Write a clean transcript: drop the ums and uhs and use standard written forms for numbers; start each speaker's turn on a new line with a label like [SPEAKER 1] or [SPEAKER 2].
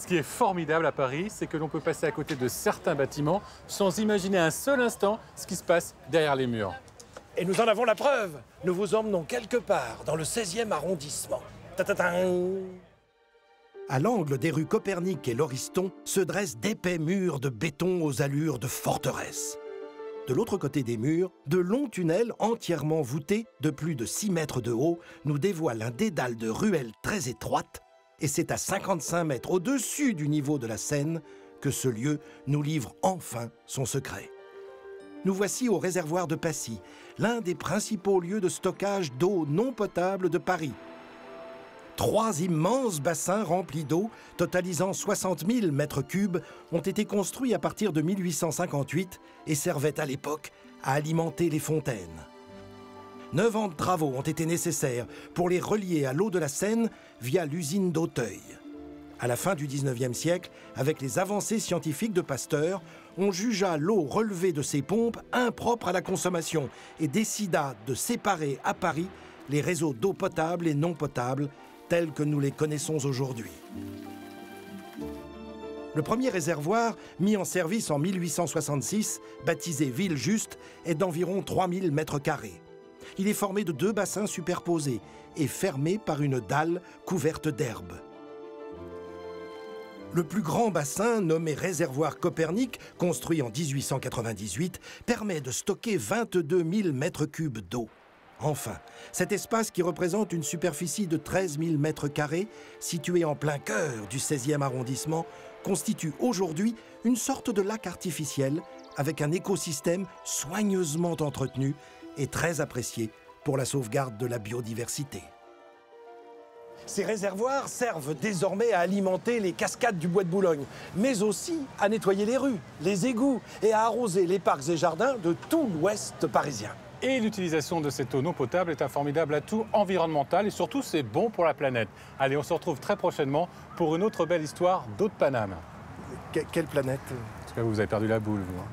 [SPEAKER 1] qui est formidable à Paris, c'est que l'on peut passer à côté de certains bâtiments sans imaginer un seul instant ce qui se passe derrière les murs.
[SPEAKER 2] Et nous en avons la preuve. Nous vous emmenons quelque part dans le 16e arrondissement. Ta-ta-tan.
[SPEAKER 3] À l'angle des rues Copernic et Lauriston se dressent d'épais murs de béton aux allures de forteresse. De l'autre côté des murs, de longs tunnels entièrement voûtés de plus de 6 mètres de haut nous dévoilent un dédale de ruelles très étroites, et c'est à 55 mètres au-dessus du niveau de la Seine que ce lieu nous livre enfin son secret. Nous voici au réservoir de Passy, l'un des principaux lieux de stockage d'eau non potable de Paris. 3 immenses bassins remplis d'eau, totalisant 60 000 mètres cubes, ont été construits à partir de 1858 et servaient à l'époque à alimenter les fontaines. 9 ans de travaux ont été nécessaires pour les relier à l'eau de la Seine via l'usine d'Auteuil. À la fin du 19e siècle, avec les avancées scientifiques de Pasteur, on jugea l'eau relevée de ces pompes impropre à la consommation et décida de séparer à Paris les réseaux d'eau potable et non potable tels que nous les connaissons aujourd'hui. Le premier réservoir, mis en service en 1866, baptisé Villejuste, est d'environ 3000 mètres carrés. Il est formé de 2 bassins superposés et fermé par une dalle couverte d'herbe. Le plus grand bassin, nommé réservoir Copernic, construit en 1898, permet de stocker 22 000 mètres cubes d'eau. Enfin, cet espace qui représente une superficie de 13 000 mètres carrés, situé en plein cœur du 16e arrondissement, constitue aujourd'hui une sorte de lac artificiel avec un écosystème soigneusement entretenu et très apprécié pour la sauvegarde de la biodiversité.
[SPEAKER 2] Ces réservoirs servent désormais à alimenter les cascades du bois de Boulogne, mais aussi à nettoyer les rues, les égouts et à arroser les parcs et jardins de tout l'ouest parisien.
[SPEAKER 1] Et l'utilisation de cette eau non potable est un formidable atout environnemental et surtout c'est bon pour la planète. Allez, on se retrouve très prochainement pour une autre belle histoire d'eau de Paname.
[SPEAKER 3] Quelle planète?
[SPEAKER 1] En tout cas, vous avez perdu la boule, vous.